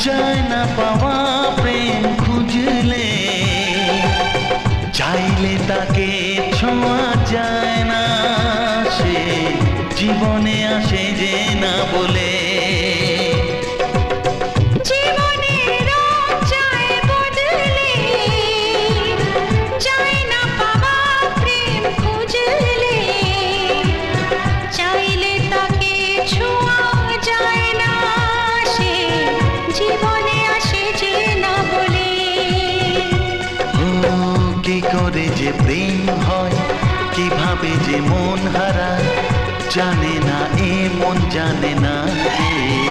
যায় না পাওয়া প্রেম খুঁজলে, চাইলে তাকে ছোঁয়া যায় না, সে জীবনে আসে যে না বলে। কি করে যে প্রেম হয়, কিভাবে যে মন হারায়, জানে না এ মন জানে না।